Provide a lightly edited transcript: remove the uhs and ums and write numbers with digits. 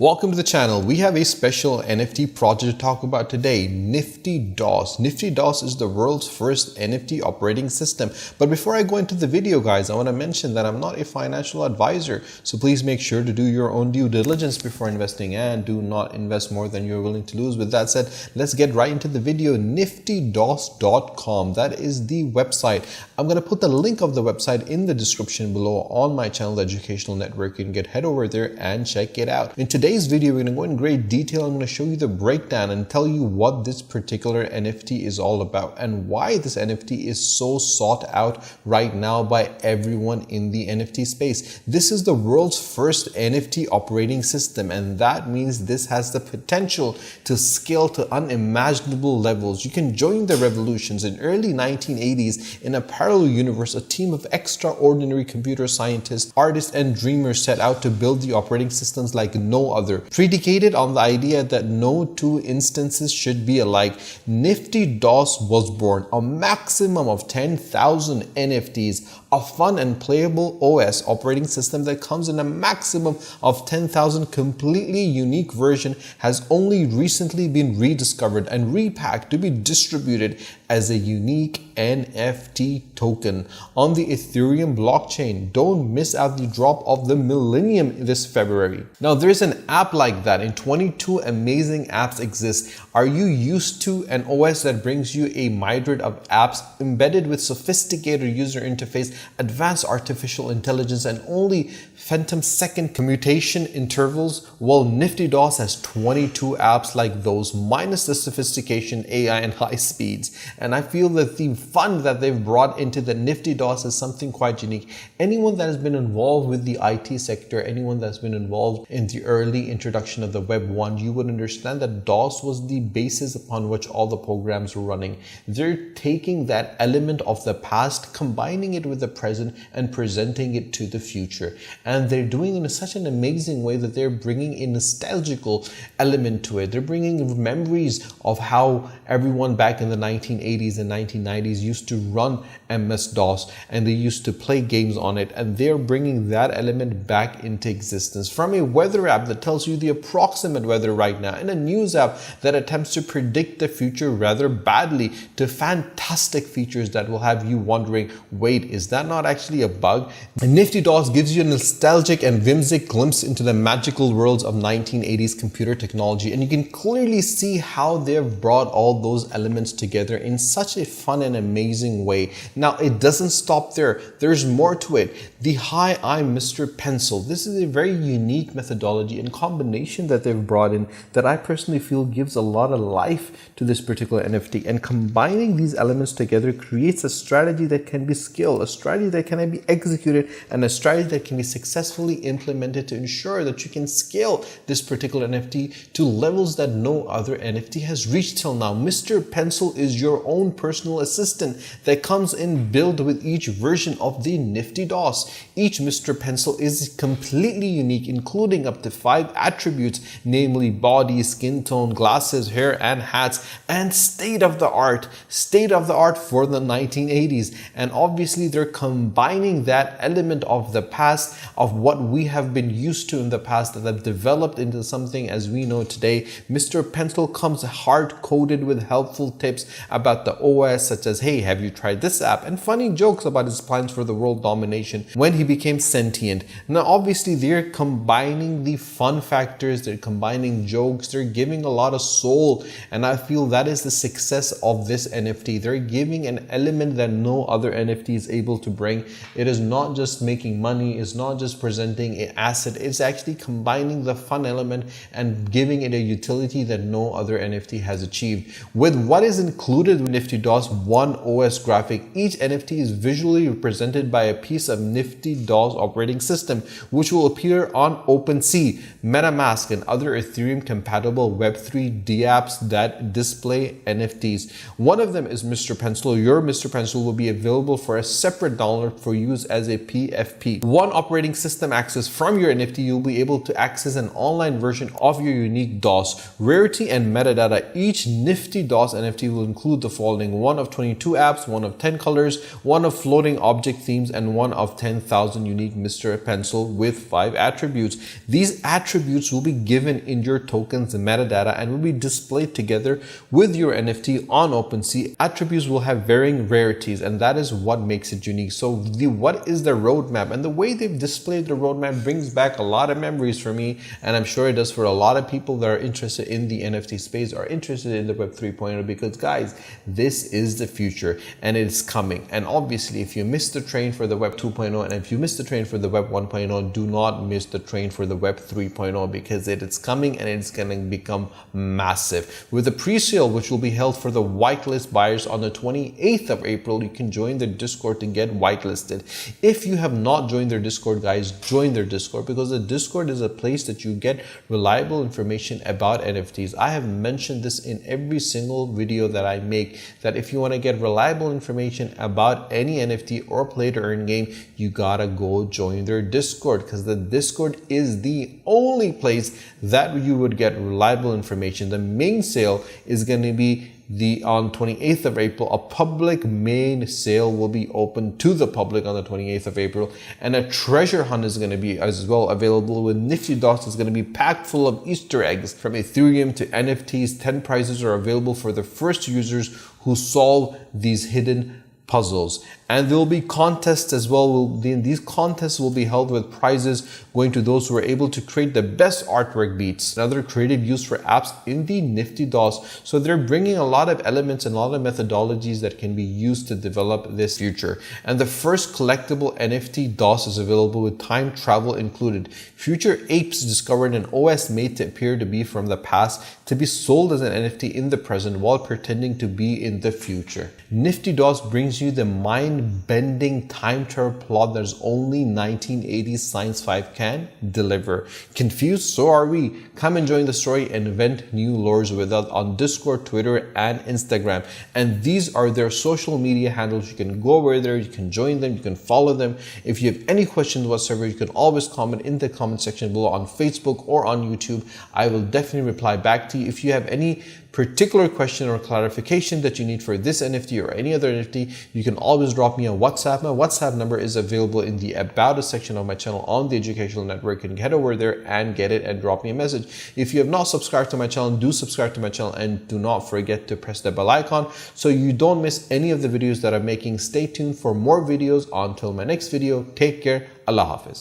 Welcome to the channel. We have a special NFT project to talk about today, NiftyDOS. NiftyDOS is the world's first NFT operating system. But before I go into the video, guys, I want to mention that I'm not a financial advisor. So please make sure to do your own due diligence before investing and do not invest more than you're willing to lose. With that said, let's get right into the video. NiftyDOS.com. That is the website. I'm going to put the link of the website in the description below on my channel, The Educational Network. You can head over there and check it out. In today's video, we're going to go in great detail. I'm going to show you the breakdown and tell you what this particular NFT is all about and why this NFT is so sought out right now by everyone in the NFT space. This is the world's first NFT operating system, and that means this has the potential to scale to unimaginable levels. You can join the revolutions. In early 1980s, in a parallel universe, a team of extraordinary computer scientists, artists, and dreamers set out to build the operating systems like no other. Predicated on the idea that no two instances should be alike, NiftyDOS was born, a maximum of 10,000 NFTs, a fun and playable OS operating system that comes in a maximum of 10,000 completely unique version has only recently been rediscovered and repacked to be distributed as a unique NFT token on the Ethereum blockchain. Don't miss out the drop of the millennium this February. Now, there's an app like that, and 22 amazing apps exist. Are you used to an OS that brings you a myriad of apps embedded with sophisticated user interface, advanced artificial intelligence, and only femtosecond commutation intervals? Well, NiftyDOS has 22 apps like those, minus the sophistication, AI, and high speeds. And I feel that the fun that they've brought into the NiftyDOS is something quite unique. Anyone that has been involved with the IT sector, anyone that's been involved in the early introduction of the Web 1, you would understand that DOS was the basis upon which all the programs were running. They're taking that element of the past, combining it with the present, and presenting it to the future. And they're doing it in such an amazing way that they're bringing a nostalgical element to it. They're bringing memories of how everyone back in the 1980s and 1990s used to run MS-DOS, and they used to play games on it, and they're bringing that element back into existence. From a weather app that tells you the approximate weather right now, and a news app that attempts to predict the future rather badly, to fantastic features that will have you wondering, wait, is that not actually a bug? And NiftyDOS gives you a nostalgic and whimsical glimpse into the magical worlds of 1980s computer technology, and you can clearly see how they've brought all those elements together in such a fun and amazing way. Now, it doesn't stop there. There's more to it. The Hi, I'm Mr. Pencil. This is a very unique methodology and combination that they've brought in that I personally feel gives a lot of life to this particular NFT. And combining these elements together creates a strategy that can be scaled, a strategy that can be executed, and a strategy that can be successfully implemented to ensure that you can scale this particular NFT to levels that no other NFT has reached till now. Mr. Pencil is your own personal assistant that comes in built with each version of the NiftyDOS. Each Mr. Pencil is completely unique, including up to 5 attributes, namely body, skin tone, glasses, hair, and hats, and state of the art for the 1980s. And obviously they're combining that element of the past, of what we have been used to in the past, that have developed into something as we know today. Mr. Pencil comes hard-coded with helpful tips about the OS, such as, hey, have you tried this app? And funny jokes about his plans for the world domination when he became sentient. Now, obviously, they're combining the fun factors, they're combining jokes, they're giving a lot of soul, and I feel that is the success of this NFT. They're giving an element that no other NFT is able to bring. It is not just making money, it's not just presenting an asset, it's actually combining the fun element and giving it a utility that no other NFT has achieved. With what is included with NiftyDOS, one OS graphic, each NFT is visually represented by a piece of NiftyDOS operating system, which will appear on OpenSea, MetaMask, and other Ethereum compatible Web3 dApps that display NFTs. One of them is Mr. Pencil. Your Mr. Pencil will be available for a separate download for use as a PFP. One operating system access from your NFT, you'll be able to access an online version of your unique DOS. Rarity and metadata. Each Nifty DOS NFT will include the following: one of 22 apps, one of 10 colors, one of floating object themes, and one of 10,000 unique Mr. Pencil with 5 attributes. These attributes will be given in your tokens metadata and will be displayed together with your NFT on OpenSea. Attributes will have varying rarities, and that is what makes it unique. So what is the roadmap? And the way they've displayed the roadmap brings back a lot of memories for me, and I'm sure it does for a lot of people that are interested in the NFT space, are interested in the Web 3.0, because guys, this is the future and it's coming. And obviously, if you missed the train for the Web 2.0 and if you missed the train for the Web 1.0, do not miss the train for the Web 3.0, because it is coming and it's going to become massive. With the pre-sale, which will be held for the whitelist buyers on the 28th of April, you can join the Discord to get whitelisted. If you have not joined their Discord, guys, join their Discord, because the Discord is a place that you get reliable information about NFTs. I have mentioned this in every single video that I make, that if you want to get reliable information about any NFT or play to earn game, you gotta go join their Discord, because the Discord is the only place that you would get reliable information. The main sale is going to be on 28th of April. A public main sale will be open to the public on the 28th of April, and a treasure hunt is going to be as well available, with NiftyDOS is going to be packed full of Easter eggs from Ethereum to NFTs. 10 prizes are available for the first users who solve these hidden puzzles, and there will be contests as well. These contests will be held with prizes going to those who are able to create the best artwork beats, another creative use for apps in the NiftyDOS. So they're bringing a lot of elements and a lot of methodologies that can be used to develop this future. And the first collectible NFT DOS is available with time travel included. Future apes discovered an OS made to appear to be from the past, to be sold as an NFT in the present while pretending to be in the future. NiftyDOS brings you the mind-bending time travel plot that only 1980s Science 5 can deliver. Confused? So are we. Come and join the story and invent new lores with us on Discord, Twitter, and Instagram. And these are their social media handles. You can go over there, you can join them, you can follow them. If you have any questions whatsoever, you can always comment in the comment section below on Facebook or on YouTube. I will definitely reply back to you. If you have any particular question or clarification that you need for this NFT or any other NFT, you can always drop me a WhatsApp. My WhatsApp number is available in the About Us section of my channel on the Educational Network. You can head over there and get it and drop me a message. If you have not subscribed to my channel, do subscribe to my channel, and do not forget to press the bell icon so you don't miss any of the videos that I'm making. Stay tuned for more videos. Until my next video, take care. Allah Hafiz.